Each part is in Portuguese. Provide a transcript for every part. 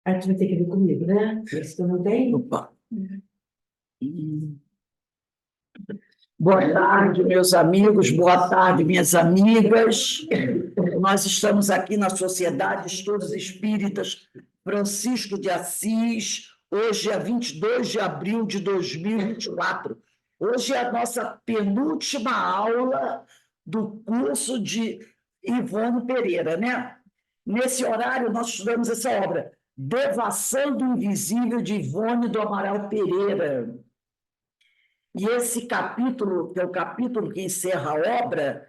Aí tu vai ter que vir comigo, né? Esse que eu não tenho. Opa. Boa tarde, meus amigos, boa tarde, minhas amigas. Nós estamos aqui na Sociedade Estudos Espíritas Francisco de Assis, hoje é 22 de abril de 2024. Hoje é a nossa penúltima aula do curso de Ivone Pereira, né? Nesse horário, nós estudamos essa obra, Devassando do Invisível, de Ivone do Amaral Pereira. E esse capítulo, que é o capítulo que encerra a obra,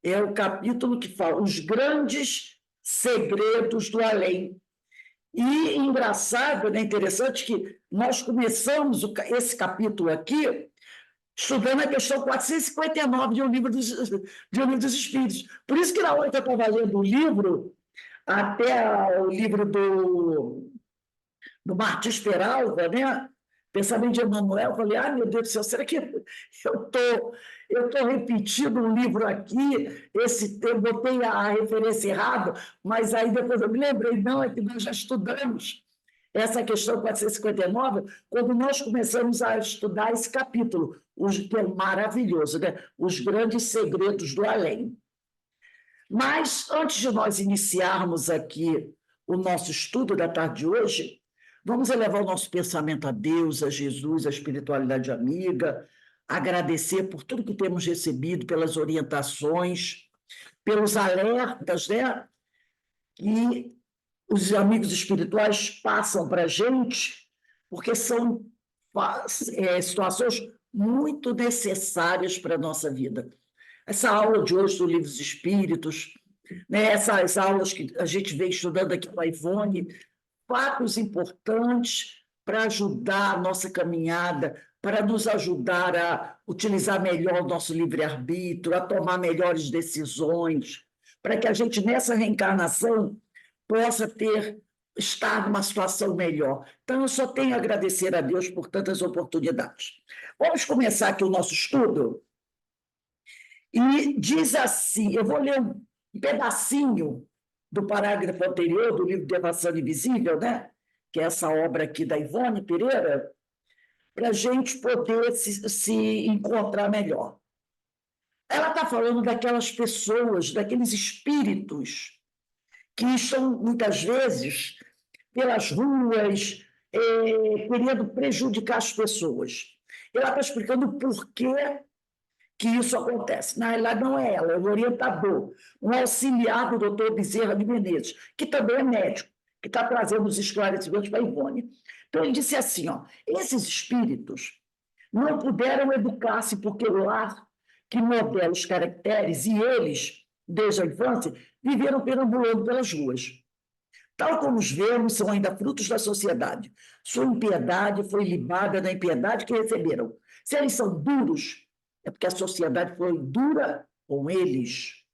é o capítulo que fala os grandes segredos do além. E engraçado, né, interessante que nós começamos esse capítulo aqui estudando a questão 459 de um livro dos Espíritos. Por isso que na hora que eu estava lendo o livro, até o livro do Martins Peralva, né? Pensamento de Emmanuel, eu falei, meu Deus do céu, será que eu tô repetindo um livro aqui, eu botei a referência errada, mas aí depois eu me lembrei, não, é que nós já estudamos essa questão 459, quando nós começamos a estudar esse capítulo, que é maravilhoso, né? Os grandes segredos do além. Mas, antes de nós iniciarmos aqui o nosso estudo da tarde de hoje, vamos elevar o nosso pensamento a Deus, a Jesus, a espiritualidade amiga, agradecer por tudo que temos recebido, pelas orientações, pelos alertas, né? Que os amigos espirituais passam para a gente, porque são situações muito necessárias para a nossa vida. Essa aula de hoje do Livro dos Espíritos, né? Essas aulas que a gente vem estudando aqui com a Ivone, fatos importantes para ajudar a nossa caminhada, para nos ajudar a utilizar melhor o nosso livre-arbítrio, a tomar melhores decisões, para que a gente, nessa reencarnação, possa estar numa situação melhor. Então, eu só tenho a agradecer a Deus por tantas oportunidades. Vamos começar aqui o nosso estudo? E diz assim, eu vou ler um pedacinho do parágrafo anterior do livro Devassando Invisível, né? Que é essa obra aqui da Ivone Pereira, para a gente poder se encontrar melhor. Ela está falando daquelas pessoas, daqueles espíritos que estão, muitas vezes, pelas ruas, querendo prejudicar as pessoas. Ela está explicando o porquê que isso acontece. Na realidade, não é ela, é o orientador, um auxiliar do doutor Bezerra de Menezes, que também é médico, que está trazendo os esclarecimentos para a Ivone. Então, ele disse assim, esses espíritos não puderam educar-se porque o lar que modela os caracteres, e eles, desde a infância, viveram perambulando pelas ruas. Tal como os vemos, são ainda frutos da sociedade. Sua impiedade foi limada da impiedade que receberam. Se eles são duros, é porque a sociedade foi dura com eles.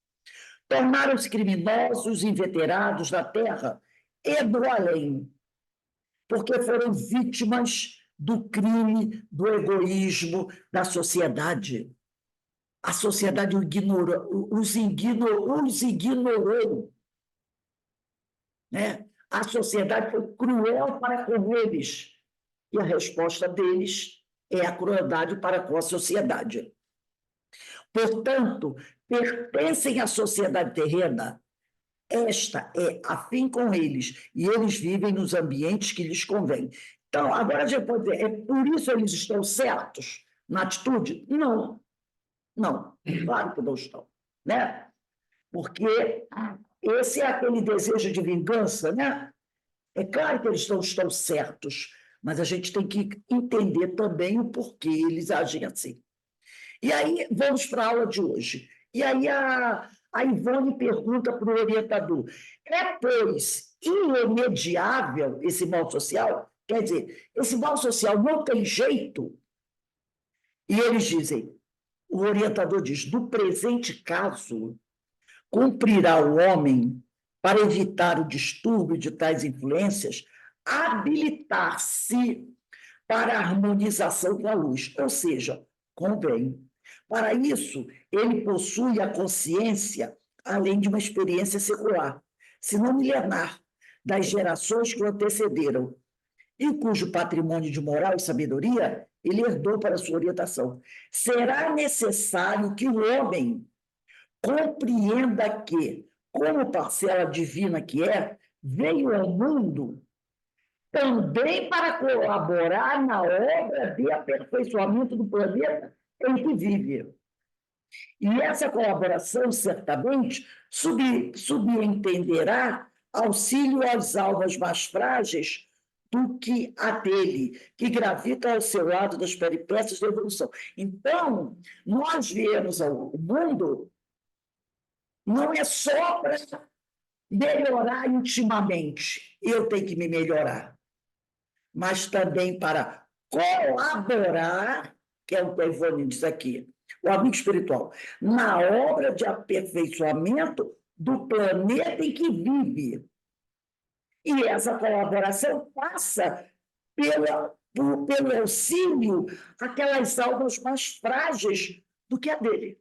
Tornaram-se criminosos, inveterados na terra e do além, porque foram vítimas do crime, do egoísmo da sociedade. A sociedade os ignorou. Né? A sociedade foi cruel para com eles, e a resposta deles é a crueldade para com a sociedade. Portanto, pertencem à sociedade terrena, esta é afim com eles, e eles vivem nos ambientes que lhes convém. Então, agora a gente pode dizer, é por isso eles estão certos na atitude? Não, claro que não estão, né? Porque esse é aquele desejo de vingança, né? É claro que eles não estão certos, mas a gente tem que entender também o porquê eles agem assim. E aí, vamos para a aula de hoje. E aí a Ivone pergunta para o orientador, pois, irremediável esse mal social? Quer dizer, esse mal social não tem jeito? E eles dizem, o orientador diz, no presente caso, cumprirá o homem, para evitar o distúrbio de tais influências, habilitar-se para a harmonização com a luz, ou seja, com o bem. Para isso, ele possui a consciência, além de uma experiência secular, se não milenar, das gerações que o antecederam, e cujo patrimônio de moral e sabedoria ele herdou para sua orientação. Será necessário que o homem compreenda que, como parcela divina que é, veio ao mundo também para colaborar na obra de aperfeiçoamento do planeta em que vive. E essa colaboração, certamente, subentenderá auxílio às almas mais frágeis do que a dele, que gravita ao seu lado das peripécias da evolução. Então, nós viemos ao mundo não é só para melhorar intimamente, eu tenho que me melhorar, mas também para colaborar, que é o que a Ivone diz aqui, o amigo espiritual, na obra de aperfeiçoamento do planeta em que vive. E essa colaboração passa pelo auxílio àquelas almas mais frágeis do que a dele.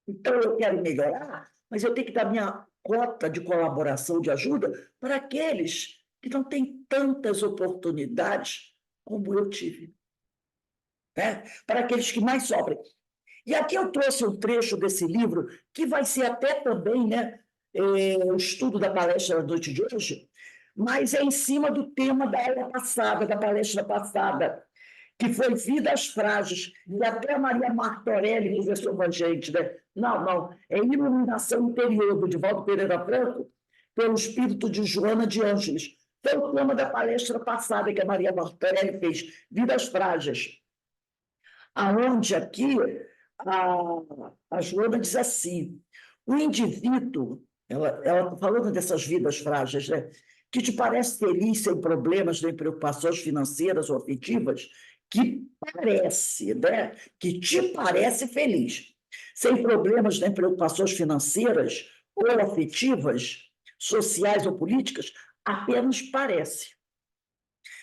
Então, eu quero melhorar, mas eu tenho que dar minha cota de colaboração, de ajuda, para aqueles que não têm tantas oportunidades como eu tive. Né? Para aqueles que mais sofrem. E aqui eu trouxe um trecho desse livro, que vai ser até também, né, o estudo da palestra da noite de hoje, mas é em cima do tema da aula passada, da palestra passada, que foi Vidas Frágeis, e até a Maria Martorelli conversou com a gente, né? Não, é Iluminação Interior, do Divaldo Pereira Franco, pelo espírito de Joana de Ângeles. Foi o tema da palestra passada que a Maria Martorelli fez, Vidas Frágeis, aonde aqui a Joana diz assim, o indivíduo, ela está falando dessas vidas frágeis, né? Que te parece feliz sem problemas nem preocupações financeiras ou afetivas, que parece, né? Que te parece feliz, sem problemas nem preocupações financeiras ou afetivas, sociais ou políticas, apenas parece.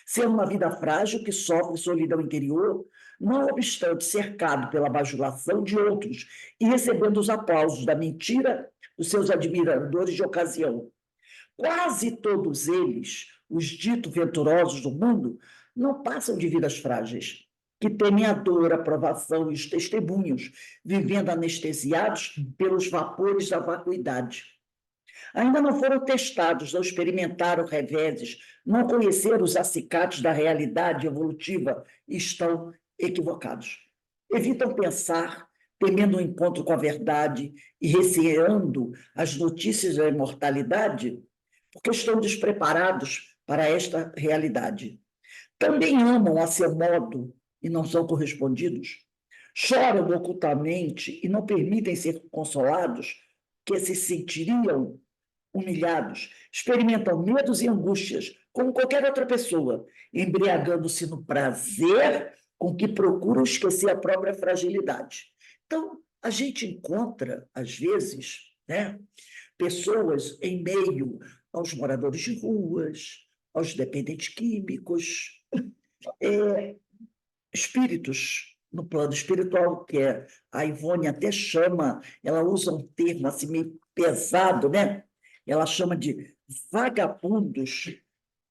Ser uma vida frágil que sofre solidão interior, não obstante cercado pela bajulação de outros e recebendo os aplausos da mentira dos seus admiradores de ocasião. Quase todos eles, os ditos venturosos do mundo, não passam de vidas frágeis, que temem a dor, a provação e os testemunhos, vivendo anestesiados pelos vapores da vacuidade. Ainda não foram testados, não experimentaram reveses, não conheceram os acicates da realidade evolutiva e estão equivocados. Evitam pensar, temendo o encontro com a verdade e receando as notícias da imortalidade, porque estão despreparados para esta realidade. Também amam a seu modo e não são correspondidos. Choram ocultamente e não permitem ser consolados, que se sentiriam humilhados, experimentam medos e angústias, como qualquer outra pessoa, embriagando-se no prazer com que procuram esquecer a própria fragilidade. Então, a gente encontra, às vezes, né, pessoas em meio aos moradores de ruas, aos dependentes químicos, espíritos no plano espiritual, que a Ivone até chama, ela usa um termo assim meio pesado, né? Ela chama de vagabundos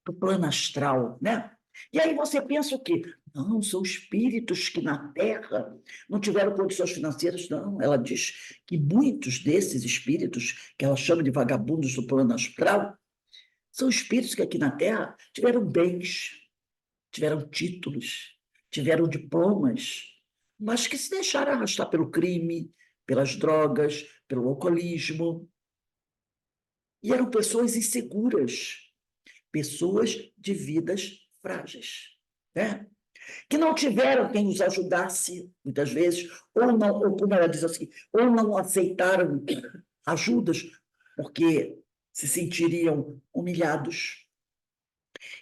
do plano astral, né? E aí você pensa o quê? Não, são espíritos que na Terra não tiveram condições financeiras, não. Ela diz que muitos desses espíritos, que ela chama de vagabundos do plano astral, são espíritos que aqui na Terra tiveram bens, tiveram títulos, tiveram diplomas, mas que se deixaram arrastar pelo crime, pelas drogas, pelo alcoolismo. E eram pessoas inseguras, pessoas de vidas frágeis, né? Que não tiveram quem os ajudasse, muitas vezes, ou não, ou como ela diz assim, ou não aceitaram ajudas porque se sentiriam humilhados.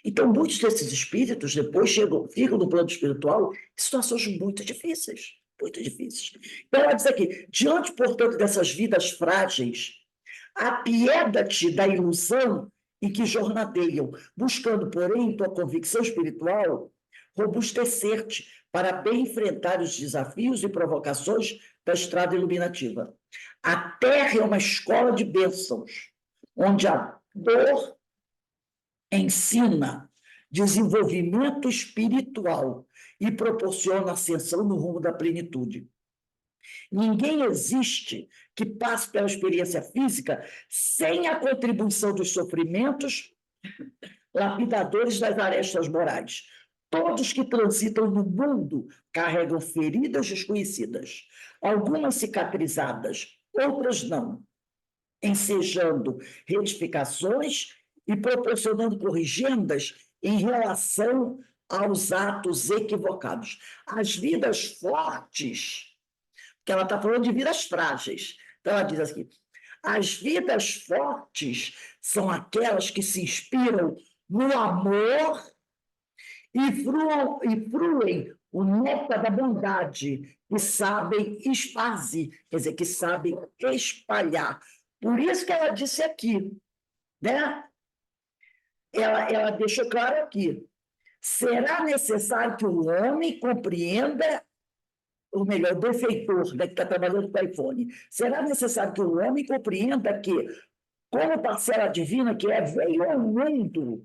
Então, muitos desses espíritos depois ficam no plano espiritual em situações muito difíceis, muito difíceis. Então, ela diz aqui, diante, portanto, dessas vidas frágeis, apieda-te da ilusão em que jornadeiam, buscando, porém, em tua convicção espiritual, robustecer-te para bem enfrentar os desafios e provocações da estrada iluminativa. A Terra é uma escola de bênçãos, onde a dor ensina desenvolvimento espiritual e proporciona ascensão no rumo da plenitude. Ninguém existe que passe pela experiência física sem a contribuição dos sofrimentos lapidadores das arestas morais. Todos que transitam no mundo carregam feridas desconhecidas, algumas cicatrizadas, outras não, ensejando retificações e proporcionando corrigendas em relação aos atos equivocados. As vidas fortes, que ela está falando de vidas frágeis. Então, ela diz assim, as vidas fortes são aquelas que se inspiram no amor e fruem o néctar da bondade, que sabem espargir, quer dizer, que sabem espalhar. Por isso que ela disse aqui, né? Ela deixou claro aqui, será necessário que o homem compreenda, ou melhor, o benfeitor, né, que está trabalhando com o iPhone, será necessário que o homem compreenda que, como parcela divina que é, veio ao mundo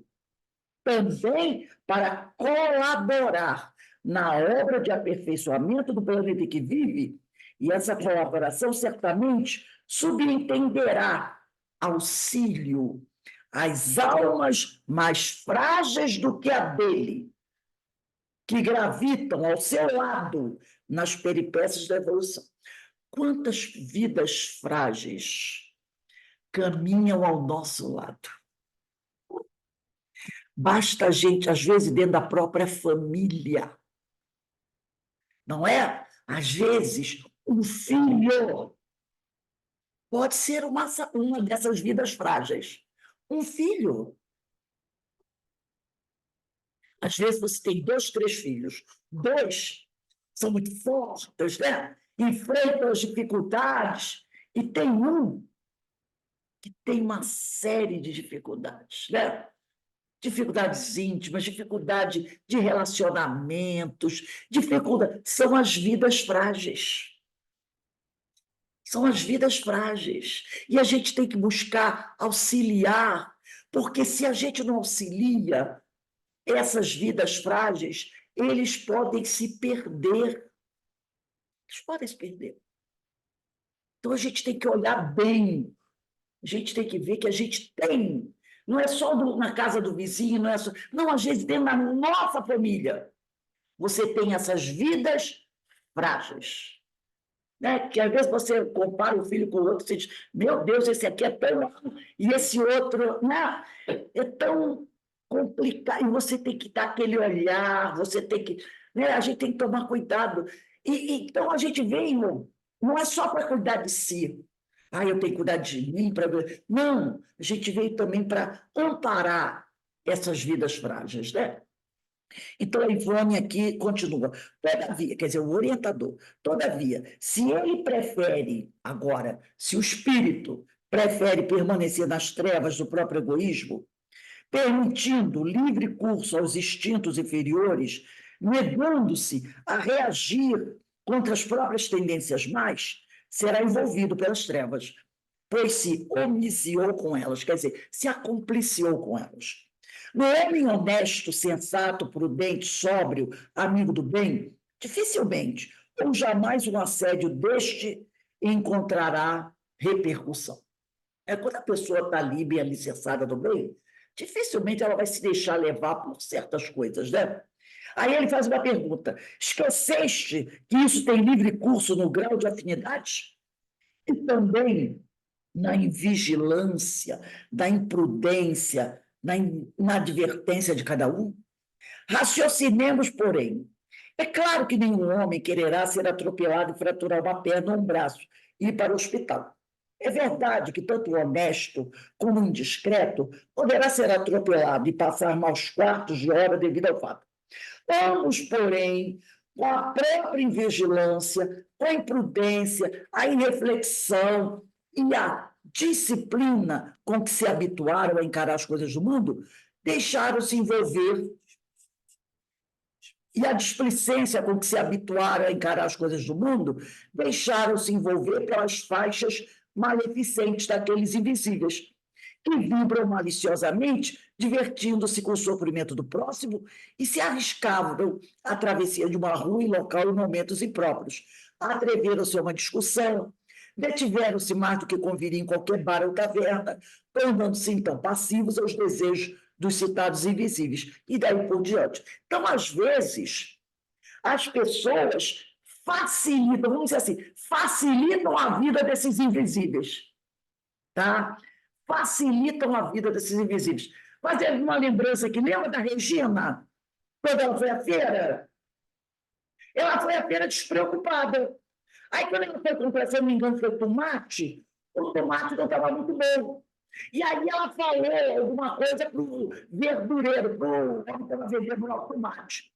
também para colaborar na obra de aperfeiçoamento do planeta em que vive, e essa colaboração certamente subentenderá auxílio às almas mais frágeis do que a dele, que gravitam ao seu lado nas peripécias da evolução. Quantas vidas frágeis caminham ao nosso lado? Basta a gente, às vezes, dentro da própria família, não é? Às vezes, um filho pode ser uma dessas vidas frágeis. Um filho. Às vezes você tem 2, 3 filhos. 2 são muito fortes, né? Enfrentam as dificuldades. E tem um que tem uma série de dificuldades, né? Dificuldades íntimas, dificuldade de relacionamentos, dificuldade. São as vidas frágeis. São as vidas frágeis. E a gente tem que buscar auxiliar, porque se a gente não auxilia essas vidas frágeis, eles podem se perder. Eles podem se perder. Então a gente tem que olhar bem. A gente tem que ver que a gente tem. Não é só na casa do vizinho, não é só. Não, às vezes dentro da nossa família. Você tem essas vidas frágeis. Né? Que às vezes você compara um filho com o outro, você diz, meu Deus, esse aqui é tão... E esse outro, né? É tão complicado. E você tem que dar aquele olhar, você tem que... Né? A gente tem que tomar cuidado. Então, a gente veio, não é só para cuidar de si. Ah, eu tenho que cuidar de mim. Não, a gente veio também para amparar essas vidas frágeis, né? Então, a Ivone aqui continua. Todavia, quer dizer, o orientador, todavia, se ele prefere, agora, se o espírito prefere permanecer nas trevas do próprio egoísmo, permitindo livre curso aos instintos inferiores, negando-se a reagir contra as próprias tendências mais, será envolvido pelas trevas, pois se omiciou com elas, quer dizer, se acompliciou com elas. No homem honesto, sensato, prudente, sóbrio, amigo do bem, dificilmente ou jamais um assédio deste encontrará repercussão. É quando a pessoa está ali, bem alicerçada do bem, dificilmente ela vai se deixar levar por certas coisas, né? Aí ele faz uma pergunta: esqueceste que isso tem livre curso no grau de afinidade? E também na invigilância, na imprudência, na inadvertência de cada um? Raciocinemos, porém. É claro que nenhum homem quererá ser atropelado e fraturar uma perna ou um braço e ir para o hospital. É verdade que tanto o honesto como o indiscreto poderá ser atropelado e passar maus quartos de hora devido ao fato. Vamos, porém, com a própria invigilância, com a imprudência, a irreflexão e a disciplina com que se habituaram a encarar as coisas do mundo, deixaram-se envolver, e a displicência com que se habituaram a encarar as coisas do mundo, deixaram-se envolver pelas faixas maleficentes daqueles invisíveis, que vibram maliciosamente, divertindo-se com o sofrimento do próximo e se arriscavam à travessia de uma rua em local e momentos impróprios. Atreveram-se a uma discussão, detiveram-se mais do que conviria em qualquer bar ou taverna, tornando-se então passivos aos desejos dos citados invisíveis, e daí por diante. Então, às vezes, as pessoas facilitam, vamos dizer assim, facilitam a vida desses invisíveis, tá? Facilitam a vida desses invisíveis. Fazendo uma lembrança aqui, lembra da Regina, quando ela foi à feira? Ela foi à feira despreocupada. Aí, quando ela foi comprar, se eu não me engano, foi tomate, o tomate não estava muito bom. E aí ela falou alguma coisa para o verdureiro, para o homem que estava vendendo lá o tomate.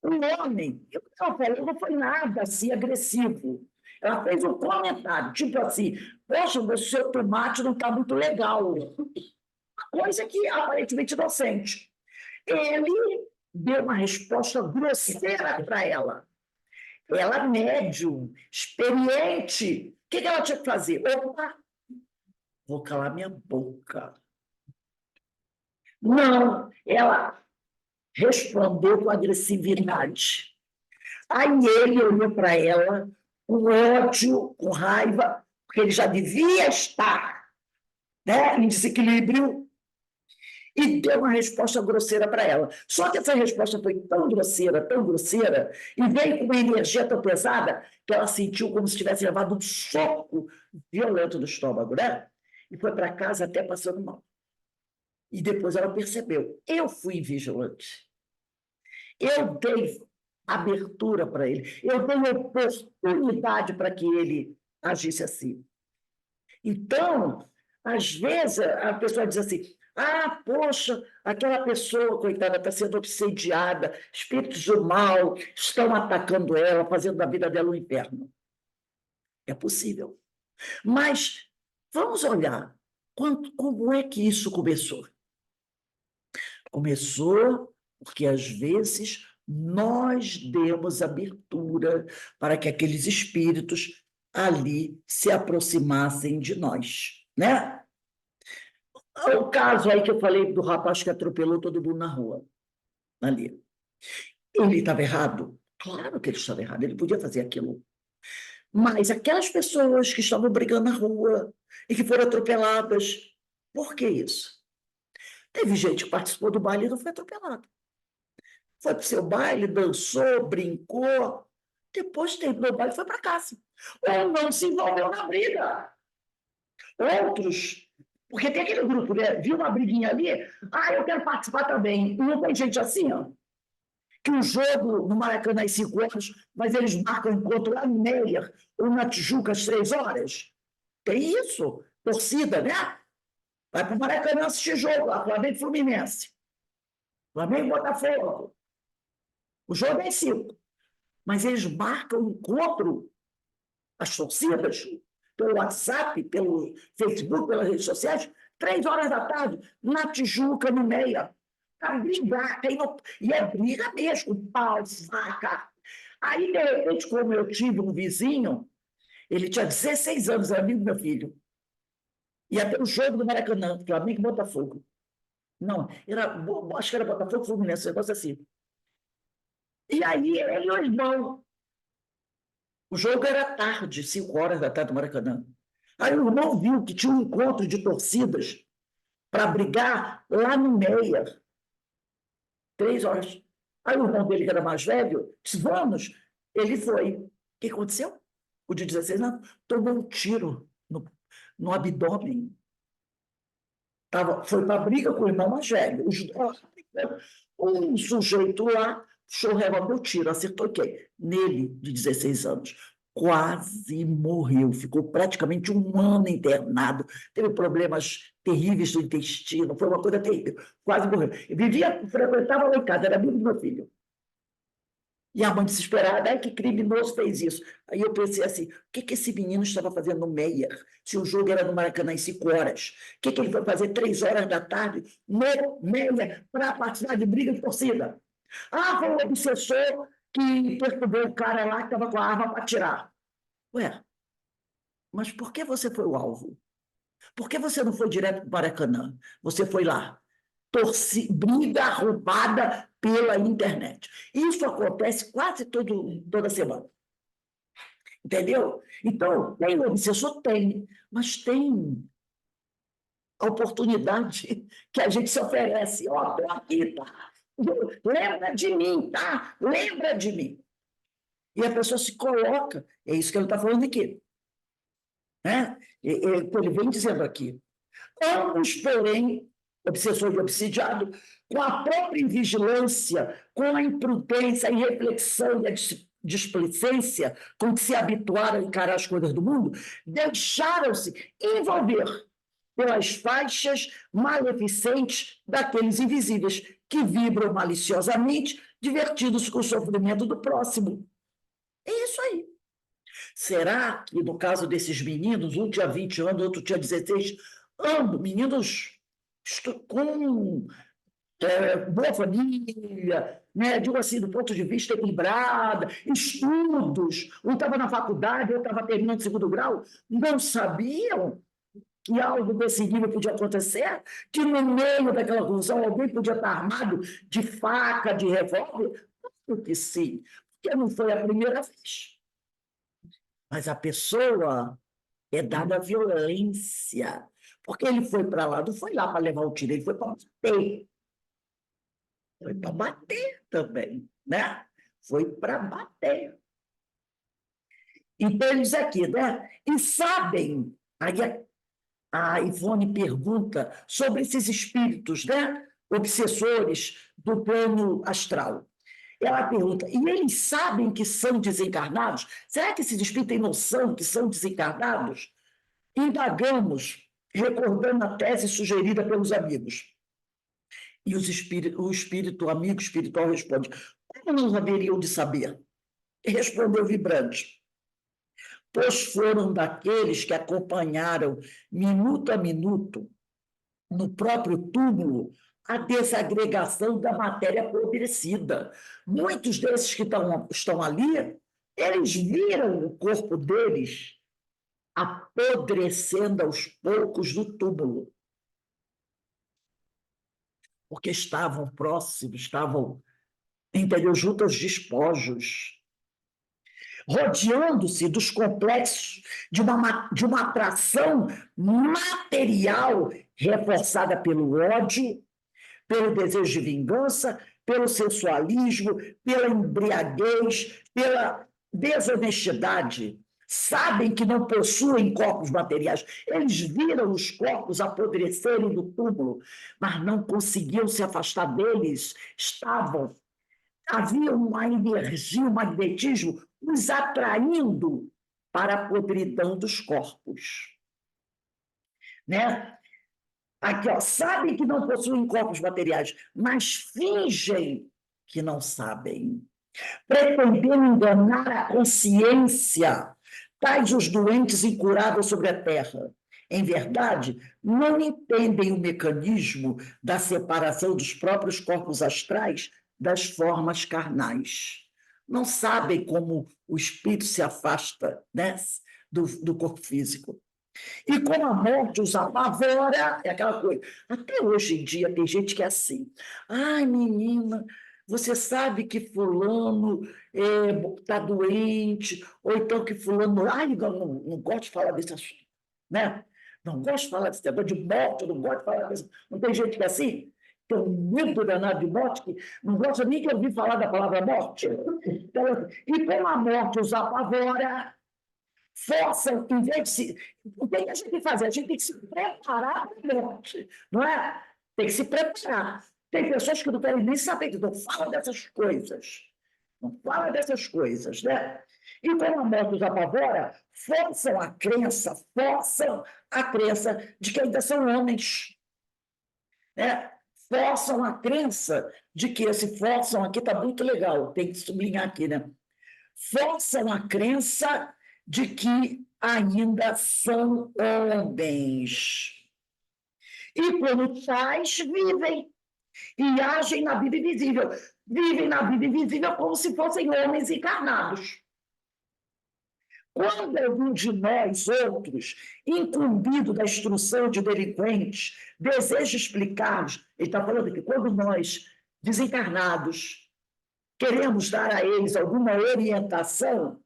O homem, ela falou, não foi nada assim agressivo. Ela fez um comentário, tipo assim, poxa, o seu tomate não está muito legal. Coisa que aparentemente inocente. Ele deu uma resposta grosseira para ela. Ela, médium, experiente, o que ela tinha que fazer? Opa, vou calar minha boca. Não, ela respondeu com agressividade. Aí ele olhou para ela com ódio, com raiva, porque ele já devia estar, né, em desequilíbrio, e deu uma resposta grosseira para ela. Só que essa resposta foi tão grosseira, e veio com uma energia tão pesada, que ela sentiu como se tivesse levado um soco violento no estômago, né? E foi para casa até passando mal. E depois ela percebeu, eu fui vigilante. Eu dei abertura para ele, eu dei oportunidade para que ele agisse assim. Então, às vezes, a pessoa diz assim, ah, poxa, aquela pessoa, coitada, está sendo obsediada, espíritos do mal estão atacando ela, fazendo da vida dela um inferno. É possível. Mas vamos olhar como é que isso começou. Começou porque, às vezes, nós demos abertura para que aqueles espíritos ali se aproximassem de nós, né? O caso aí que eu falei do rapaz que atropelou todo mundo na rua, ali. Ele estava errado? Claro que ele estava errado, ele podia fazer aquilo. Mas aquelas pessoas que estavam brigando na rua e que foram atropeladas, por que isso? Teve gente que participou do baile e não foi atropelado. Foi para o seu baile, dançou, brincou, depois terminou o baile e foi para casa. Ou não se envolveu na briga. Outros, porque tem aquele grupo, né? Viu uma briguinha ali, ah, eu quero participar também. E não tem gente assim, ó, que o jogo no Maracanã às 5 horas, mas eles marcam encontro lá no Meier ou na Tijuca às 3 horas. Tem isso, torcida, né? Vai para o Maracanã assistir jogo lá, Flamengo e Fluminense. Flamengo e Botafogo. O jogo é às 5. Mas eles marcam encontro, as torcidas, pelo WhatsApp, pelo Facebook, pelas redes sociais, 3 horas da tarde, na Tijuca, no Meia, para brigar. E é briga mesmo, pau, faca. Aí, de repente, como eu tive um vizinho, ele tinha 16 anos, era amigo do meu filho, ia ter um jogo do Maracanã, Flamengo e Botafogo. Não, acho que era Botafogo Fluminense, um negócio assim. E aí, ele e o irmão, o jogo era tarde, 5 horas da tarde do Maracanã. Aí o irmão viu que tinha um encontro de torcidas para brigar lá no Meia. 3 horas. Aí o irmão dele, que era mais velho, disse, vamos. Ele foi. O que aconteceu? O de 16 anos tomou um tiro no abdômen. Foi para a briga com o irmão mais velho. Os dois, um sujeito lá, puxou o revólver, deu tiro, acertou quem? Nele, de 16 anos. Quase morreu, ficou praticamente 1 ano internado, teve problemas terríveis do intestino, foi uma coisa terrível, quase morreu. Frequentava lá em casa, era amigo do meu filho. E a mãe desesperada, que criminoso fez isso? Aí eu pensei assim, o que esse menino estava fazendo no Meier, se o jogo era no Maracanã em 5 horas? O que ele foi fazer 3 horas da tarde no Meier para participar de briga de torcida? Ah, foi um obsessor que perturbou o cara lá que estava com a arma para atirar. Ué, mas por que você foi o alvo? Por que você não foi direto para o Maracanã? Você foi lá. Briga roubada pela internet. Isso acontece quase toda semana. Entendeu? Então, tem o obsessor? Tem, mas tem a oportunidade que a gente se oferece. Ó, estou aqui, tá? Lembra de mim, tá? Lembra de mim. E a pessoa se coloca, é isso que ele está falando aqui. Né? Ele vem dizendo aqui. Ambos, porém, obsessor e obsidiado, com a própria invigilância, com a imprudência, a irreflexão e a displicência com que se habituaram a encarar as coisas do mundo, deixaram-se envolver pelas faixas maleficentes daqueles invisíveis que vibram maliciosamente, divertidos com o sofrimento do próximo. É isso aí. Será que, no caso desses meninos, um tinha 20 anos, outro tinha 16, ambos meninos com boa família, né? Digo assim, do ponto de vista equilibrado, estudos, um estava na faculdade, outro estava terminando o segundo grau, não sabiam que algo desse nível podia acontecer, que no meio daquela confusão alguém podia estar armado de faca, de revólver? Claro que sim, porque não foi a primeira vez. Mas a pessoa é dada à violência, porque ele foi para lá, não foi lá para levar o tiro, ele foi para bater. Foi para bater também, né? Foi para bater. Então, eles aqui, né? E sabem, aí a Ivone pergunta sobre esses espíritos, né? Obsessores do plano astral. Ela pergunta, e eles sabem que são desencarnados? Será que esses espíritos têm noção que são desencarnados? Indagamos, recordando a tese sugerida pelos amigos. E o amigo espiritual responde, como não haveriam de saber? E respondeu vibrante, pois foram daqueles que acompanharam, minuto a minuto, no próprio túmulo, a desagregação da matéria apodrecida. Muitos desses que estão ali, eles viram o corpo deles apodrecendo aos poucos no túmulo. Porque estavam próximos, estavam, entendeu, junto aos despojos, rodeando-se dos complexos de uma atração material reforçada pelo ódio, pelo desejo de vingança, pelo sensualismo, pela embriaguez, pela desonestidade. Sabem que não possuem corpos materiais. Eles viram os corpos apodrecerem do túmulo, mas não conseguiam se afastar deles. Havia uma energia, um magnetismo os atraindo para a podridão dos corpos. Né? Aqui, ó, sabem que não possuem corpos materiais, mas fingem que não sabem, pretendendo enganar a consciência, tais os doentes incuráveis sobre a terra. Em verdade, não entendem o mecanismo da separação dos próprios corpos astrais das formas carnais. Não sabem como o espírito se afasta, né, do corpo físico. E como a morte os apavora, é aquela coisa. Até hoje em dia tem gente que é assim. Ai, menina, você sabe que fulano está doente, ou então que fulano... Ai, não gosto de falar desse assunto, né? Não gosto de falar desse negócio de morte, não gosto de falar desse... Não tem gente que é assim? Tem um medo danado de morte, que não gosta nem de ouvir falar da palavra morte. Então, e como a morte os apavora, forçam, em vez de se... O que a gente tem que fazer? A gente tem que se preparar para a morte, não é? Tem que se preparar. Tem pessoas que não querem nem saber, não falam dessas coisas. Não falam dessas coisas, né? E como a morte os apavora, forçam a crença de que ainda são homens. Né? Forçam a crença de que esse forçam aqui está muito legal, tem que sublinhar aqui, né? Forçam a crença de que ainda são homens. E como tais, vivem e agem na vida invisível. Vivem na vida invisível como se fossem homens encarnados. Quando algum de nós, outros, incumbido da instrução de delinquentes, deseja explicar-nos, ele está falando que quando nós, desencarnados, queremos dar a eles alguma orientação,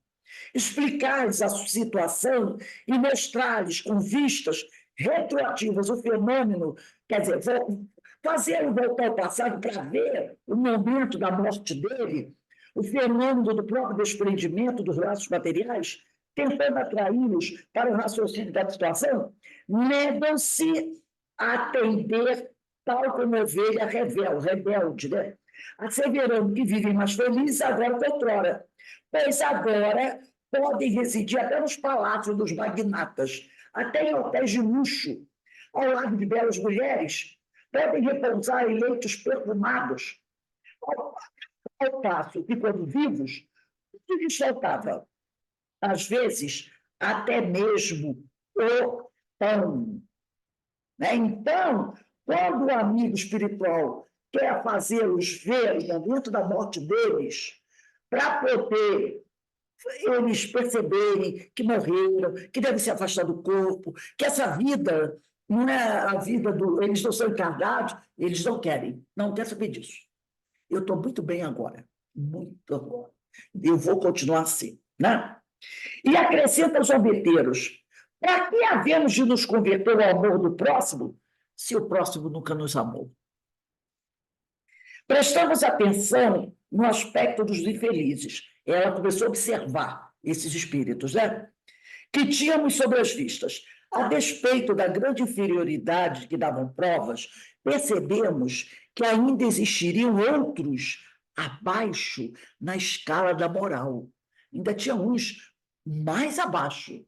explicar-lhes a situação e mostrar-lhes com vistas retroativas o fenômeno, quer dizer, fazer voltar ao passado para ver o momento da morte dele, o fenômeno do próprio desprendimento dos laços materiais, tentando atraí-los para o raciocínio da situação, negam-se a atender tal como ovelha rebelde, né? Asseverando que vivem mais felizes agora que outrora, pois agora podem residir até nos palácios dos magnatas, até em hotéis de luxo, ao lado de belas mulheres, podem repousar em leitos perfumados, ao passo que, quando vivos, tudo lhes faltava. Às vezes, até mesmo o pão. Né? Então, quando o amigo espiritual quer fazê-los ver o momento da morte deles, para poder eles perceberem que morreram, que devem se afastar do corpo, que essa vida não é a vida do... Eles não são encarnados, eles não querem, não querem saber disso. Eu estou muito bem agora, muito agora. Eu vou continuar assim, né? E acrescenta os zombeteiros, para que havemos de nos converter ao amor do próximo, se o próximo nunca nos amou? Prestamos atenção no aspecto dos infelizes. Ela começou a observar esses espíritos, né? Que tínhamos sobre as vistas. A despeito da grande inferioridade que davam provas, percebemos que ainda existiriam outros abaixo na escala da moral. Ainda tinha uns mais abaixo,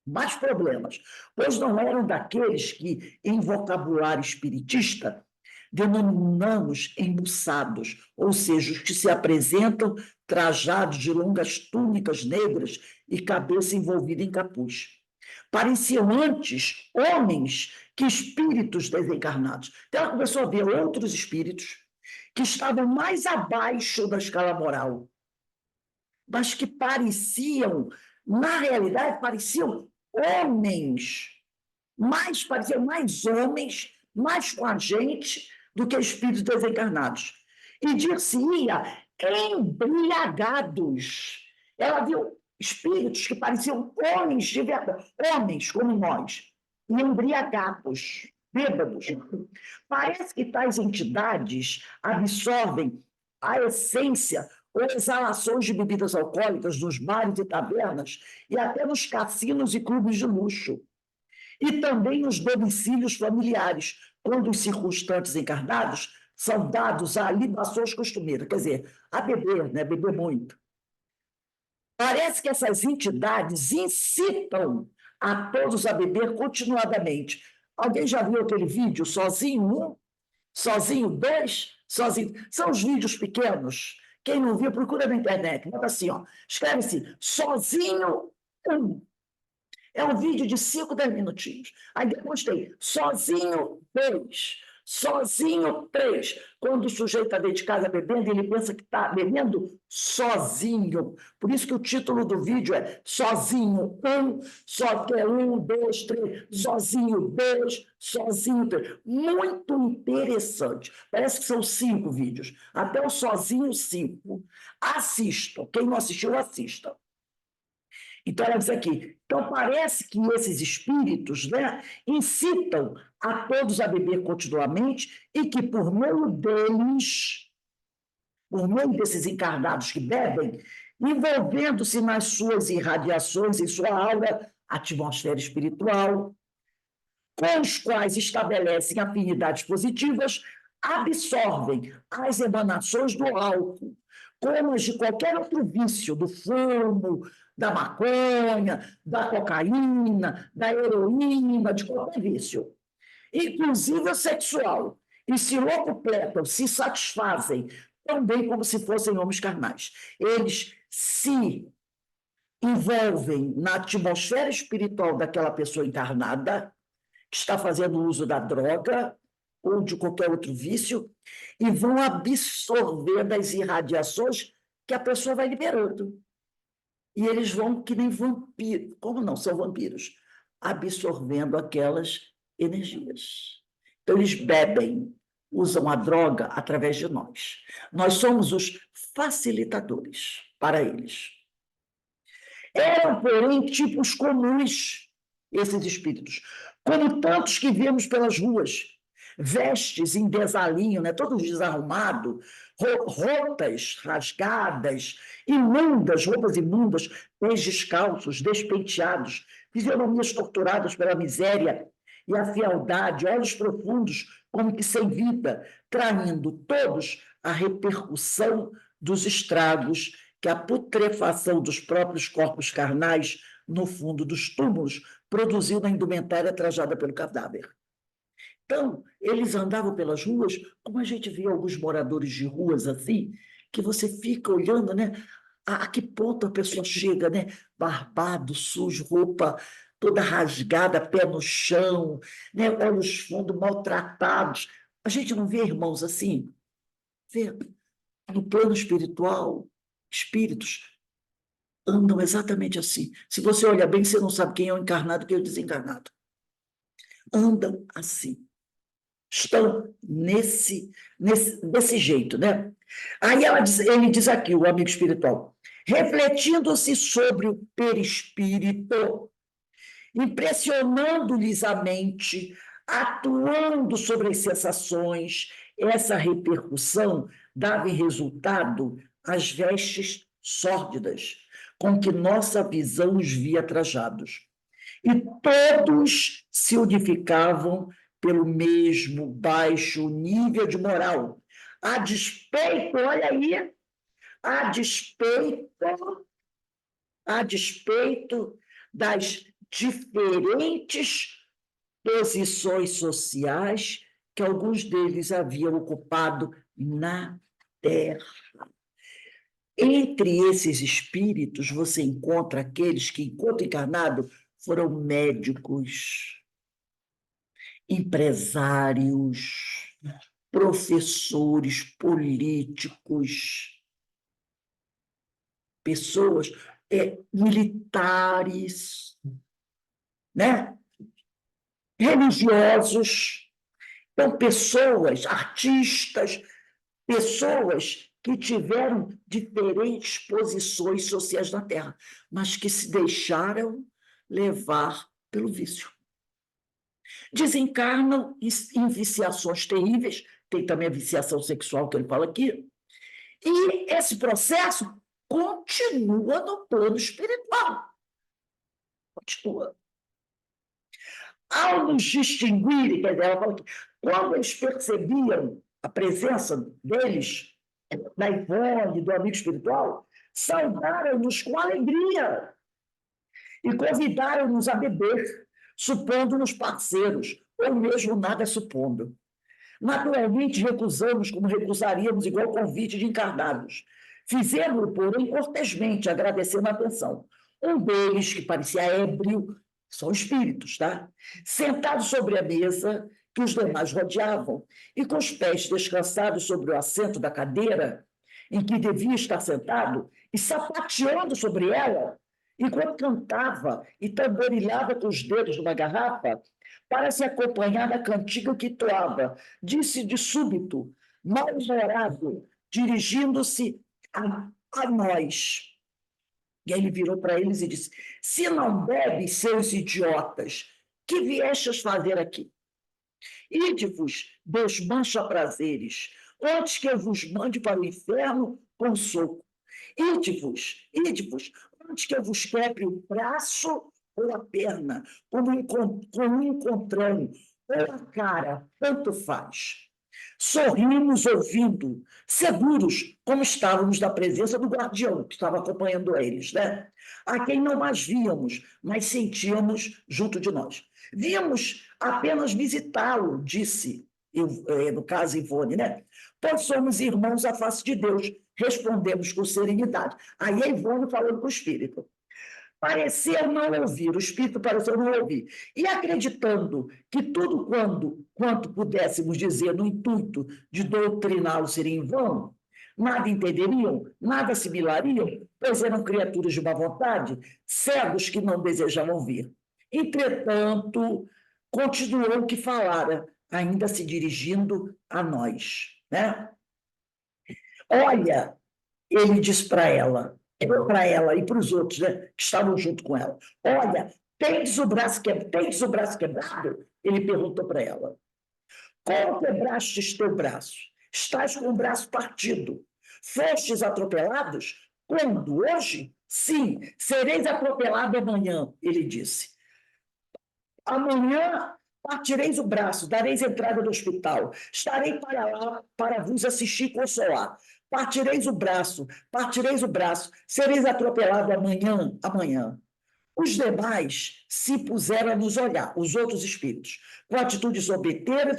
mais problemas, pois não eram daqueles que, em vocabulário espiritista, denominamos embuçados, ou seja, os que se apresentam trajados de longas túnicas negras e cabeça envolvida em capuz. Pareciam antes homens que espíritos desencarnados. Então ela começou a ver outros espíritos que estavam mais abaixo da escala moral, mas que pareciam, na realidade, pareciam homens, pareciam mais homens, mais com a gente do que espíritos desencarnados. E dir-se-ia embriagados. Ela viu espíritos que pareciam homens de verdade, homens como nós, e embriagados, bêbados. Parece que tais entidades absorvem a essência ou exalações de bebidas alcoólicas nos bares e tavernas e até nos cassinos e clubes de luxo. E também nos domicílios familiares, quando os circunstantes encarnados são dados a libações costumeiras, quer dizer, a beber, né? Beber muito. Parece que essas entidades incitam a todos a beber continuadamente. Alguém já viu aquele vídeo Sozinho 1, Sozinho 2, Sozinho... São os vídeos pequenos. Quem não viu, procura na internet. Bota assim, ó, escreve-se Sozinho 1. É um vídeo de 5, 10 minutinhos. Aí depois tem Sozinho 2, Sozinho 3. Quando o sujeito está dentro de casa bebendo, ele pensa que está bebendo sozinho. Por isso que o título do vídeo é Sozinho 1, só que é 1, 2, 3, Sozinho 2, Sozinho 3. Muito interessante. Parece que são 5 vídeos. Até o Sozinho 5. Assistam. Quem não assistiu, assista. Então, ela diz aqui, então parece que esses espíritos, né, incitam a todos a beber continuamente e que, por meio deles, por meio desses encarnados que bebem, envolvendo-se nas suas irradiações, em sua aura, atmosfera espiritual, com os quais estabelecem afinidades positivas, absorvem as emanações do álcool, como as de qualquer outro vício, do fumo, da maconha, da cocaína, da heroína, de qualquer vício, inclusive o sexual, e se locupletam, se satisfazem, também como se fossem homens carnais. Eles se envolvem na atmosfera espiritual daquela pessoa encarnada, que está fazendo uso da droga ou de qualquer outro vício, e vão absorver das irradiações que a pessoa vai liberando. e eles vão que nem vampiros. Como não? São vampiros, absorvendo aquelas energias. Então, eles bebem, usam a droga através de nós. Nós somos os facilitadores para eles. Eram, porém, tipos comuns, esses espíritos, como tantos que vemos pelas ruas, vestes em desalinho, né? Todos desarrumados, roupas rasgadas, roupas imundas, pés descalços, despenteados, fisionomias torturadas pela miséria e a frialdade, olhos profundos, como que sem vida, traindo todos a repercussão dos estragos que a putrefação dos próprios corpos carnais no fundo dos túmulos produziu na indumentária trajada pelo cadáver. Então, eles andavam pelas ruas, como a gente vê alguns moradores de ruas assim, que você fica olhando, né? A que ponto a pessoa chega, né? Barbado, sujo, roupa toda rasgada, pé no chão, né? Olhos fundos, maltratados. A gente não vê irmãos assim? Vê. No plano espiritual, espíritos andam exatamente assim. Se você olha bem, você não sabe quem é o encarnado e quem é o desencarnado. Andam assim. Estão desse jeito, né? Aí ele diz aqui, o amigo espiritual, refletindo-se sobre o perispírito, impressionando-lhes a mente, atuando sobre as sensações, essa repercussão dava em resultado as vestes sórdidas com que nossa visão os via trajados. E todos se unificavam pelo mesmo baixo nível de moral, a despeito, olha aí, a despeito das diferentes posições sociais que alguns deles haviam ocupado na Terra. Entre esses espíritos, você encontra aqueles que, enquanto encarnado, foram médicos, empresários, professores, políticos, pessoas, militares, né? Religiosos, então pessoas, artistas, pessoas que tiveram diferentes posições sociais na Terra, mas que se deixaram levar pelo vício. Desencarnam em viciações terríveis, tem também a viciação sexual que ele fala aqui, e esse processo continua no plano espiritual. Continua. Ao nos distinguirem, quer dizer, ela fala que quando eles percebiam a presença deles, da Ivone, do amigo espiritual, saudaram-nos com alegria e convidaram-nos a beber, supondo-nos parceiros, ou mesmo nada supondo. Naturalmente, recusamos como recusaríamos igual convite de encarnados. Fizemos-lo, porém, cortesmente, agradecendo a atenção. Um deles, que parecia ébrio, são espíritos, tá? Sentado sobre a mesa, que os demais rodeavam, e com os pés descansados sobre o assento da cadeira, em que devia estar sentado, e sapateando sobre ela, enquanto cantava e tamborilhava com os dedos numa garrafa, para se acompanhar da cantiga que toava, disse de súbito, mal-humorado, dirigindo-se a nós. E aí ele virou para eles e disse: se não bebe, seus idiotas, que viestes fazer aqui? Ide-vos, desmancha prazeres, antes que eu vos mande para o inferno com soco. Ide-vos, antes que eu vos quebre o braço ou a perna, como um encontrão, ou a cara, tanto faz. Sorrimos ouvindo, seguros, como estávamos da presença do guardião, que estava acompanhando eles, né? A quem não mais víamos, mas sentíamos junto de nós. Víamos apenas visitá-lo, disse, no caso Ivone, né? Pois somos irmãos à face de Deus, respondemos com serenidade. Aí a Ivone falando com o espírito. Pareceu não ouvir, o espírito pareceu não ouvir. E acreditando que tudo quanto pudéssemos dizer no intuito de doutriná-lo seria em vão, Nada entenderiam, nada assimilariam, pois eram criaturas de má vontade, cegos que não desejavam ver. Entretanto, continuou o que falara, ainda se dirigindo a nós, né? Olha, ele disse para ela e para os outros, né, que estavam junto com ela, olha, tens o braço quebrado? Ele perguntou para ela. Como quebrastes teu braço? Estás com o braço partido. Fostes atropelados? Quando? Hoje? Sim, sereis atropelado amanhã, ele disse. Amanhã partireis o braço, dareis entrada no hospital. Estarei para lá para vos assistir e consolar. Partireis o braço, sereis atropelado amanhã. Os demais se puseram a nos olhar, os outros espíritos, com atitudes obeteiras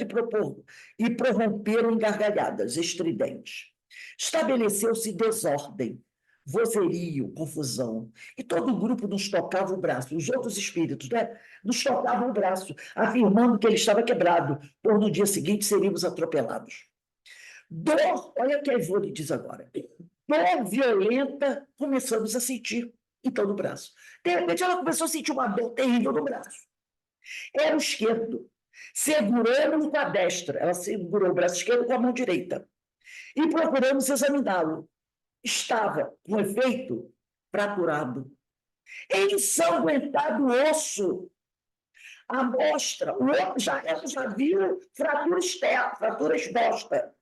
e prorromperam em gargalhadas estridentes. Estabeleceu-se desordem, vozerio, confusão, e todo o grupo nos tocava o braço, os outros espíritos, né? Nos tocavam o braço, afirmando que ele estava quebrado, por no dia seguinte seríamos atropelados. Dor, olha o que a Ivone diz agora, dor violenta começamos a sentir em todo o braço. De repente, ela começou a sentir uma dor terrível no braço. Era o esquerdo. Segurando com a destra. Ela segurou o braço esquerdo com a mão direita. E procuramos examiná-lo. Estava, com efeito, fraturado. Ensanguentado o osso. A mostra. Ela já viu fratura externa, fratura exposta.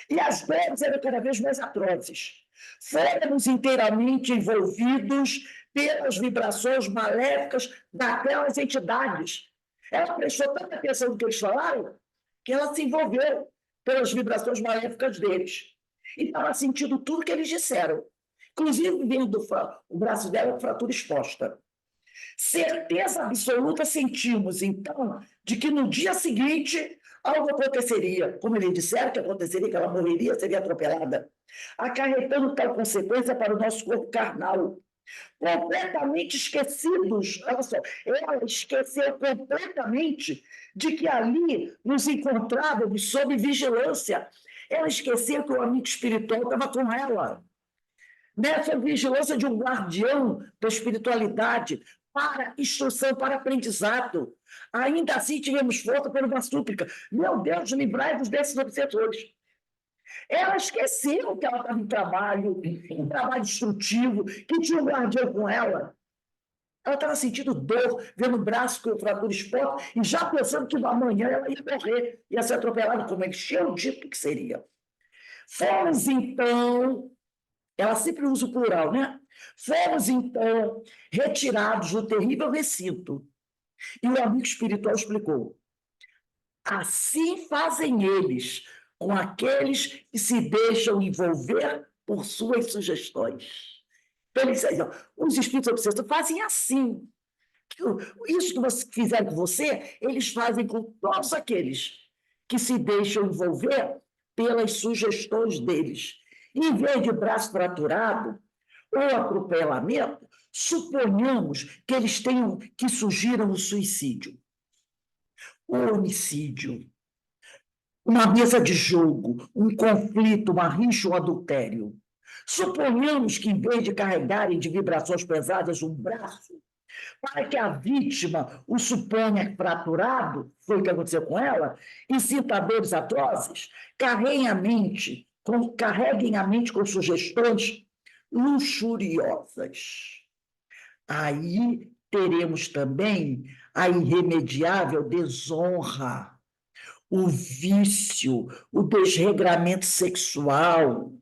E as dores eram cada vez mais atrozes. Fôramos inteiramente envolvidos pelas vibrações maléficas daquelas entidades. Ela prestou tanta atenção no que eles falaram que ela se envolveu pelas vibrações maléficas deles. E estava sentindo tudo que eles disseram. Inclusive, vendo o braço dela com fratura exposta. Certeza absoluta sentimos, então, de que no dia seguinte algo aconteceria. Como eles disseram que aconteceria, que ela morreria, seria atropelada, acarretando tal consequência para o nosso corpo carnal. Completamente esquecidos, olha só, ela esqueceu completamente de que ali nos encontrávamos sob vigilância. Ela esqueceu que o amigo espiritual estava com ela. Nessa vigilância de um guardião da espiritualidade, para instrução, para aprendizado. Ainda assim, tivemos força por uma súplica. Meu Deus, livrai-vos desses obsessores. Ela esqueceu que ela estava em trabalho instrutivo, que tinha um guardião com ela. Ela estava sentindo dor, vendo o braço com fratura exposta, e já pensando que amanhã ela ia morrer, ia ser atropelada, como eles tinham dito que seria. Fomos, então, ela sempre usa o plural, né? Fomos, então, retirados do terrível recinto. E o amigo espiritual explicou. Assim fazem eles com aqueles que se deixam envolver por suas sugestões. Então, eles dizem, os espíritos obsessores fazem assim. Isso que fizeram com você, eles fazem com todos aqueles que se deixam envolver pelas sugestões deles. Em vez de braço fraturado ou atropelamento, suponhamos que eles tenham que sugiram o suicídio, o homicídio, uma mesa de jogo, um conflito, uma rixa, um adultério. Suponhamos que, em vez de carregarem de vibrações pesadas um braço, para que a vítima o suponha fraturado, foi o que aconteceu com ela, e sinta dores atrozes, carreguem a mente com sugestões luxuriosas. Aí teremos também a irremediável desonra, o vício, o desregramento sexual,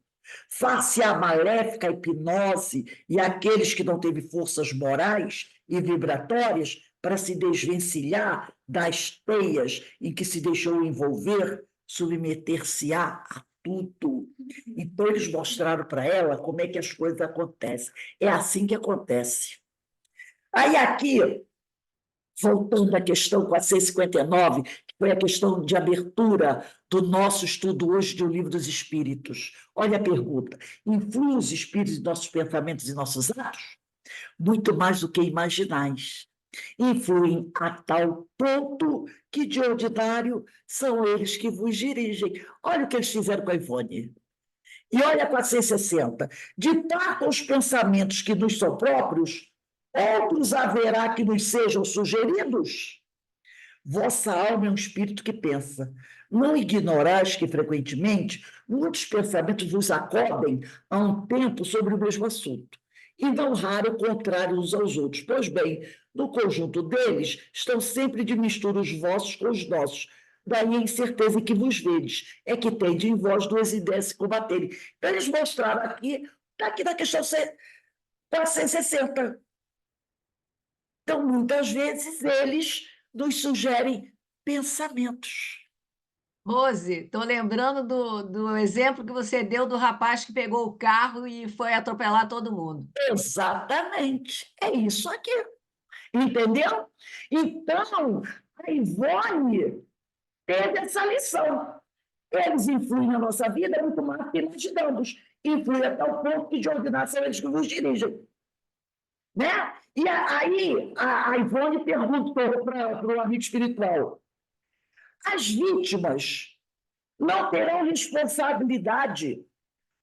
face à maléfica hipnose e àqueles que não teve forças morais e vibratórias para se desvencilhar das teias em que se deixou envolver, submeter-se-á a tudo. Então, eles mostraram para ela como é que as coisas acontecem. É assim que acontece. Aí, aqui, voltando à questão 459, que foi a questão de abertura do nosso estudo hoje do Livro dos Espíritos. Olha a pergunta. Influem os espíritos em nossos pensamentos e nossos atos? Muito mais do que imaginais. Influem a tal ponto que, de ordinário, são eles que vos dirigem. Olha o que eles fizeram com a Ivone. E olha 460. Ditar com os pensamentos que nos são próprios, outros haverá que nos sejam sugeridos. Vossa alma é um espírito que pensa. Não ignorais que, frequentemente, muitos pensamentos vos acodem a um tempo sobre o mesmo assunto, e não raro contrários uns aos outros. Pois bem, no conjunto deles estão sempre de mistura os vossos com os nossos. Daí a incerteza que vos vedes, é que tende em vós duas ideias se combaterem. Então, eles mostraram aqui na questão 460. Então, muitas vezes, eles nos sugerem pensamentos. Rose, estou lembrando do exemplo que você deu do rapaz que pegou o carro e foi atropelar todo mundo. Exatamente. É isso aqui. Entendeu? Então, a Ivone teve essa lição. Eles influem na nossa vida muito mais que imaginamos. Influem até o ponto que de ordenação eles que nos dirigem. Né? E aí a Ivone perguntou para o amigo espiritual: as vítimas não terão responsabilidade,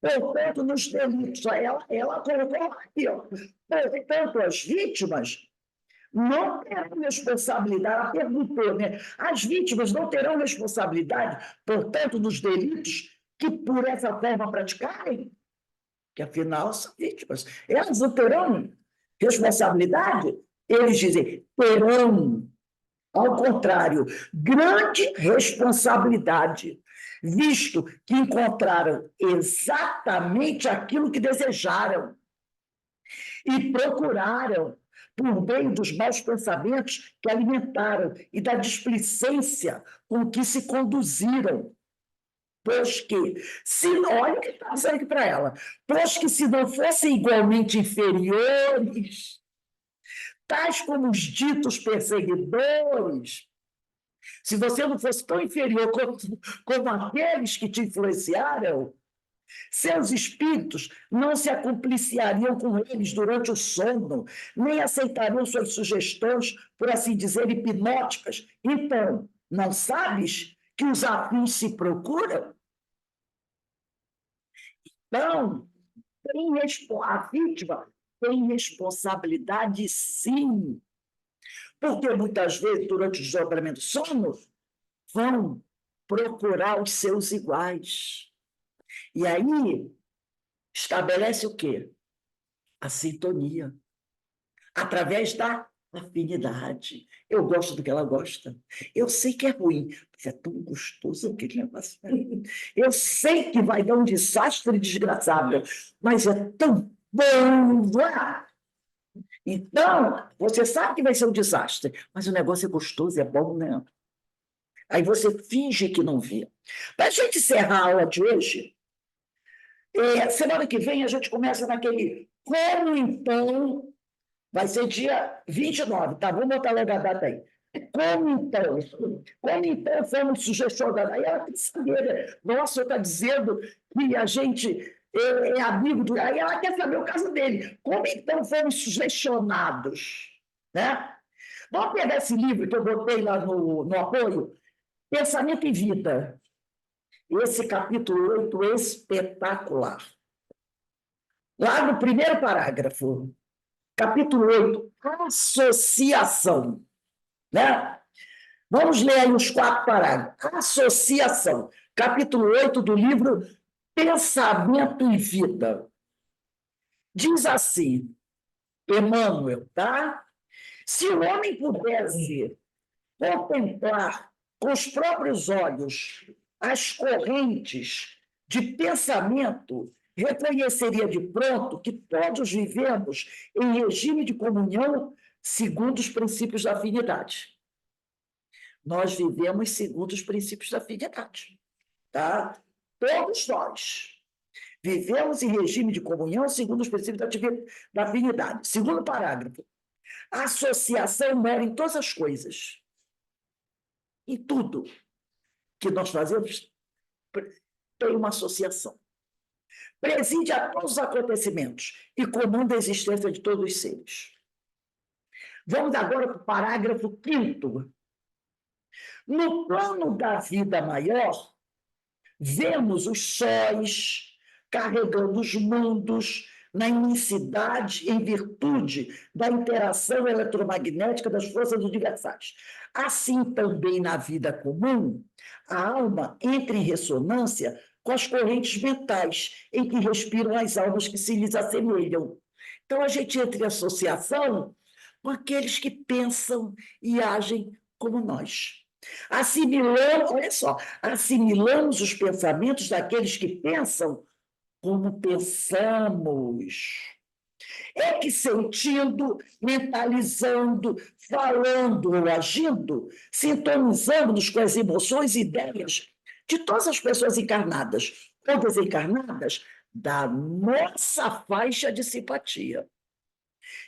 portanto, nos delitos. Ela colocou aqui, ó, portanto, as vítimas não terão responsabilidade. Ela perguntou, né? As vítimas não terão responsabilidade, portanto, nos delitos que por essa forma praticarem? Que afinal são vítimas. Elas não terão responsabilidade? Eles dizem, terão. Ao contrário, grande responsabilidade, visto que encontraram exatamente aquilo que desejaram e procuraram, por meio dos maus pensamentos que alimentaram e da displicência com que se conduziram. Pois que, olha o que está dizendo aqui para ela, pois que se não fossem igualmente inferiores, tais como os ditos perseguidores, se você não fosse tão inferior como aqueles que te influenciaram, seus espíritos não se acompliciariam com eles durante o sono, nem aceitariam suas sugestões, por assim dizer, hipnóticas. Então, não sabes que os afins se procuram? Então, a vítima tem responsabilidade, sim. Porque muitas vezes, durante o desdobramento do sono, vão procurar os seus iguais. E aí, estabelece o quê? A sintonia. Através da afinidade. Eu gosto do que ela gosta. Eu sei que é ruim, mas é tão gostoso aquele negócio. Eu sei que vai dar um desastre desgraçado, mas é tão bom. Então, você sabe que vai ser um desastre, mas o negócio é gostoso, é bom, né? Aí você finge que não vê. Para a gente encerrar a aula de hoje, semana que vem a gente começa naquele como então, vai ser dia 29, tá? Vamos botar logo a data aí. Como então fomos sugestionados? Aí ela tem que saber, né? Nossa, está dizendo que a gente é amigo do. Aí ela quer saber o caso dele. Como então fomos sugestionados? Né? Vamos pegar esse livro que eu botei lá no apoio, Pensamento e Vida. Esse capítulo 8 espetacular. Lá no primeiro parágrafo, capítulo 8, associação. Né? Vamos ler aí os 4 parágrafos. Associação, capítulo 8 do livro Pensamento e Vida. Diz assim, Emmanuel, tá? Se o homem pudesse contemplar com os próprios olhos as correntes de pensamento, reconheceria de pronto que todos vivemos em regime de comunhão segundo os princípios da afinidade. Nós vivemos segundo os princípios da afinidade. Tá? Todos nós vivemos em regime de comunhão segundo os princípios da afinidade. Segundo parágrafo. A associação mora em todas as coisas. Em tudo que nós fazemos, tem uma associação. Preside a todos os acontecimentos e comanda a existência de todos os seres. Vamos agora para o parágrafo 5º. No plano da vida maior, vemos os sóis, carregando os mundos na imensidade em virtude da interação eletromagnética das forças universais. Assim também na vida comum, a alma entra em ressonância com as correntes mentais em que respiram as almas que se lhes assemelham. Então, a gente entra em associação com aqueles que pensam e agem como nós. Assimilamos, olha só, assimilamos os pensamentos daqueles que pensam como pensamos. É que sentindo, mentalizando, falando ou agindo, sintonizamos com as emoções e ideias de todas as pessoas encarnadas ou desencarnadas da nossa faixa de simpatia.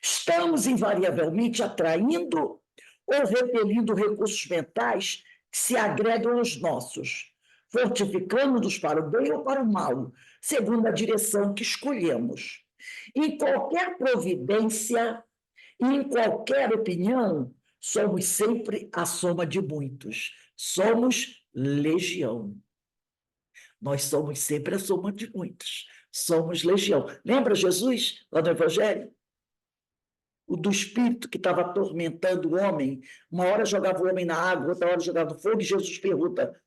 Estamos invariavelmente atraindo ou repelindo recursos mentais que se agregam aos nossos, fortificando-nos para o bem ou para o mal, segundo a direção que escolhemos. Em qualquer providência e em qualquer opinião, somos sempre a soma de muitos. Somos legião. Nós somos sempre a soma de muitos. Somos legião. Lembra Jesus, lá no Evangelho? O do espírito que estava atormentando o homem, uma hora jogava o homem na água, outra hora jogava no fogo, e Jesus pergunta,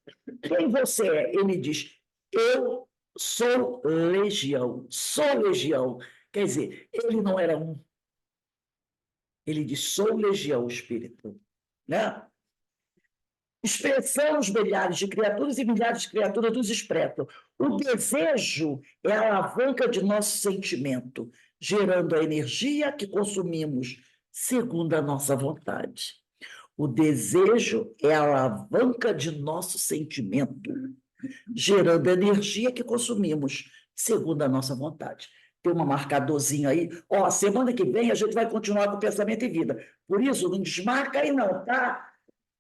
quem você é? Ele diz, eu sou legião, sou legião. Quer dizer, ele não era um. Ele diz, sou legião, espírito. Né? Expressamos milhares de criaturas e milhares de criaturas nos expressam. O desejo é a alavanca de nosso sentimento, gerando a energia que consumimos segundo a nossa vontade. O desejo é a alavanca de nosso sentimento, gerando a energia que consumimos segundo a nossa vontade. Tem um marcadorzinho aí. Ó, semana que vem a gente vai continuar com o pensamento e vida. Por isso, não desmarca aí não, tá?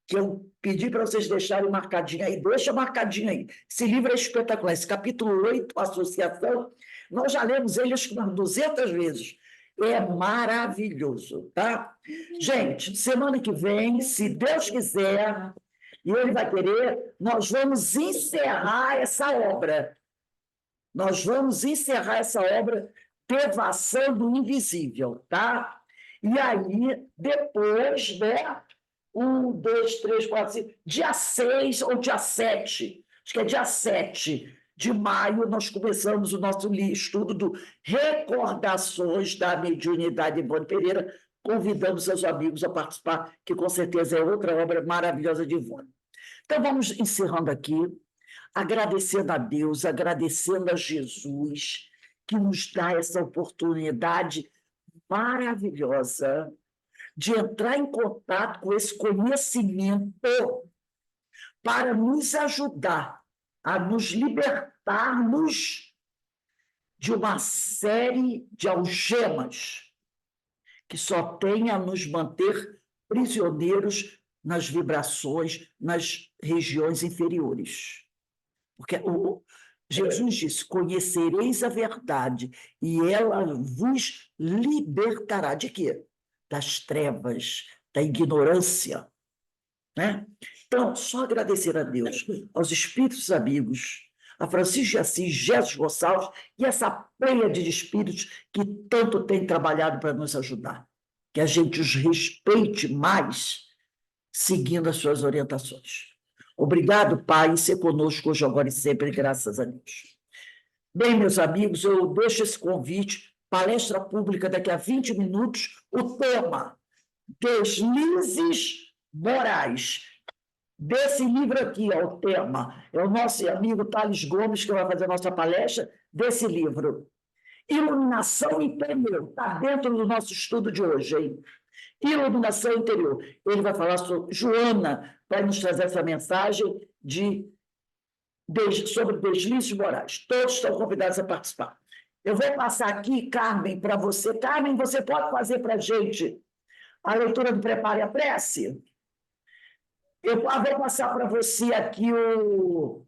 Que eu pedi para vocês deixarem marcadinho aí, deixa marcadinho aí. Esse livro é espetacular, esse capítulo 8, Associação, nós já lemos ele acho que umas 200 vezes. É maravilhoso, tá? Gente, semana que vem, se Deus quiser, e Ele vai querer, nós vamos encerrar essa obra. Nós vamos encerrar essa obra Devassando o Invisível, tá? E aí, depois, né? 1, 2, 3, 4, 5, dia 6 ou dia 7, acho que é dia 7 de maio, nós começamos o nosso estudo do Recordações da Mediunidade Ivone Pereira, convidamos seus amigos a participar, que com certeza é outra obra maravilhosa de Ivone. Então, vamos encerrando aqui, agradecendo a Deus, agradecendo a Jesus, que nos dá essa oportunidade maravilhosa de entrar em contato com esse conhecimento para nos ajudar a nos libertarmos de uma série de algemas que só tem a nos manter prisioneiros nas vibrações, nas regiões inferiores. Porque Jesus disse, conhecereis a verdade e ela vos libertará de quê? Das trevas, da ignorância. Né? Então, só agradecer a Deus, aos espíritos amigos, a Francisco de Assis, Jesus Gonçalves e essa pleiade de espíritos que tanto tem trabalhado para nos ajudar. Que a gente os respeite mais, seguindo as suas orientações. Obrigado, Pai, ser conosco hoje, agora e sempre, graças a Deus. Bem, meus amigos, eu deixo esse convite, palestra pública daqui a 20 minutos, o tema Deslizes Morais. Desse livro aqui, ó, o tema, é o nosso amigo Thales Gomes, que vai fazer a nossa palestra, desse livro. Iluminação Interior, está dentro do nosso estudo de hoje, hein? Iluminação Interior. Ele vai falar sobre... Joana vai nos trazer essa mensagem sobre deslizes morais. Todos estão convidados a participar. Eu vou passar aqui, Carmen, para você. Carmen, você pode fazer para a gente a leitura do Prepare a Prece? Eu vou passar para você aqui o